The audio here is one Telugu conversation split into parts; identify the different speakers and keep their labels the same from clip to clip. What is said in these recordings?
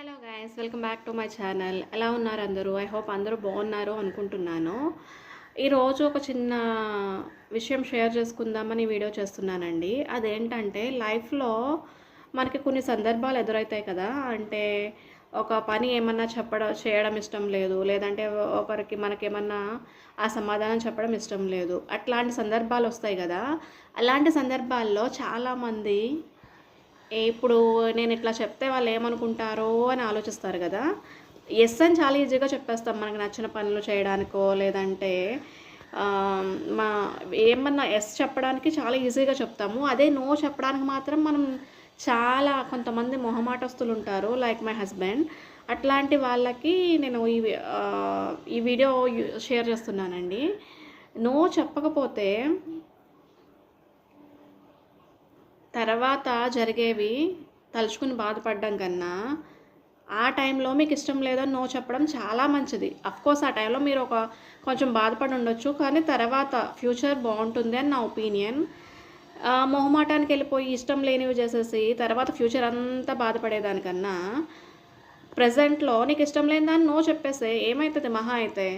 Speaker 1: Hello guys, welcome back to my channel. ఎలా ఉన్నారు అందరూ? ఐ హోప్ అందరూ బాగున్నారు అనుకుంటున్నాను. ఈరోజు ఒక చిన్న విషయం షేర్ చేసుకుందామని వీడియో చేస్తున్నానండి. అదేంటంటే లైఫ్లో మనకి కొన్ని సందర్భాలు ఎదురవుతాయి కదా. అంటే ఒక పని ఏమన్నా చేయడం ఇష్టం లేదు, లేదంటే ఒకరికి మనకేమన్నా ఆ సమాధానం చెప్పడం ఇష్టం లేదు. అట్లాంటి సందర్భాలు వస్తాయి కదా. అలాంటి సందర్భాల్లో చాలామంది ఇప్పుడు నేను ఇట్లా చెప్తే వాళ్ళు ఏమనుకుంటారో అని ఆలోచిస్తారు కదా. ఎస్ అని చాలా ఈజీగా చెప్పేస్తాం మనకు నచ్చిన పనులు చేయడానికో, లేదంటే మా ఏమన్నా ఎస్ చెప్పడానికి చాలా ఈజీగా చెప్తాము. అదే నో చెప్పడానికి మాత్రం మనం చాలా కొంతమంది మొహమాటస్తులు ఉంటారు, లైక్ మై హస్బెండ్. అట్లాంటి వాళ్ళకి నేను ఈ వీడియో షేర్ చేస్తున్నానండి. నో చెప్పకపోతే తర్వాత జరిగేవి తలుచుకుని బాధపడడం కన్నా ఆ టైంలో మీకు ఇష్టం లేదని నో చెప్పడం చాలా మంచిది. అఫ్కోర్స్ ఆ టైంలో మీరు కొంచెం బాధపడి ఉండొచ్చు, కానీ తర్వాత ఫ్యూచర్ బాగుంటుంది అని నా ఒపీనియన్. మొహమాటానికి వెళ్ళిపోయి ఇష్టం లేనివి చేసేసి తర్వాత ఫ్యూచర్ అంతా బాధపడేదానికన్నా ప్రజెంట్లో నీకు ఇష్టం లేని దాన్ని నో చెప్పేస్తే ఏమవుతుంది? మహా అయితే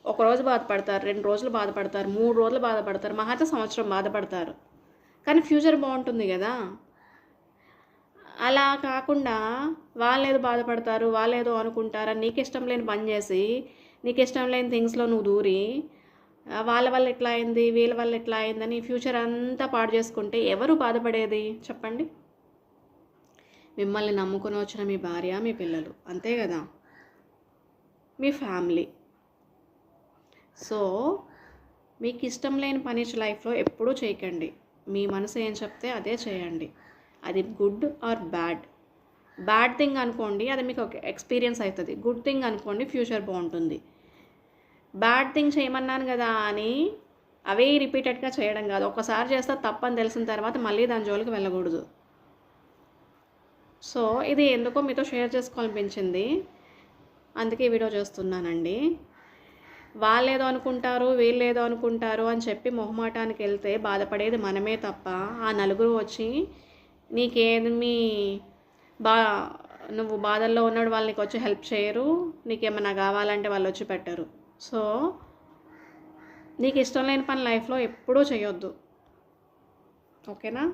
Speaker 1: ఒకరోజు బాధపడతారు, 2 రోజులు బాధపడతారు, 3 రోజులు బాధపడతారు, మహా అయితే సంవత్సరం బాధపడతారు. కానీ ఫ్యూచర్ బాగుంటుంది కదా. అలా కాకుండా వాళ్ళేదో బాధపడతారు, వాళ్ళేదో అనుకుంటారని నీకు ఇష్టం లేని పని చేసి, నీకు ఇష్టం లేని థింగ్స్లో నువ్వు దూరి వాళ్ళ వల్ల ఎట్లా అయింది, వీళ్ళ వల్ల ఎట్లా అయిందని ఫ్యూచర్ అంతా పాడు చేసుకుంటే ఎవరు బాధపడేది చెప్పండి? మిమ్మల్ని నమ్ముకొని వచ్చిన మీ భార్య, మీ పిల్లలు, అంతే కదా, మీ ఫ్యామిలీ. సో మీకు ఇష్టం లేని పని లైఫ్లో ఎప్పుడూ చేయకండి. మీ మనసు ఏం చెప్తే అదే చేయండి. అది గుడ్ ఆర్ బ్యాడ్ థింగ్ అనుకోండి, అది మీకు ఒక ఎక్స్పీరియన్స్ అవుతుంది. గుడ్ థింగ్ అనుకోండి, ఫ్యూచర్ బాగుంటుంది. బ్యాడ్ థింగ్ చేయమన్నాను కదా అని అవే రిపీటెడ్గా చేయడం కాదు. ఒక్కసారి చేస్తే తప్పని తెలిసిన తర్వాత మళ్ళీ దాని జోలికి వెళ్ళకూడదు. సో ఇది ఎందుకో మీతో షేర్ చేసుకోవాలనిపించింది, అందుకే ఈ వీడియో చేస్తున్నానండి. వాళ్ళేదో అనుకుంటారు, వీళ్ళేదో అనుకుంటారు అని చెప్పి మొహమాటానికి వెళ్తే బాధపడేది మనమే తప్ప ఆ నలుగురు వచ్చి నీకేమి నువ్వు బాధల్లో ఉన్నాడు వాళ్ళు నీకు వచ్చి హెల్ప్ చేయరు, నీకేమన్నా కావాలంటే వాళ్ళు వచ్చి పెట్టరు. సో నీకు ఇష్టం లేని పని లైఫ్లో ఎప్పుడూ చేయొద్దు, ఓకేనా?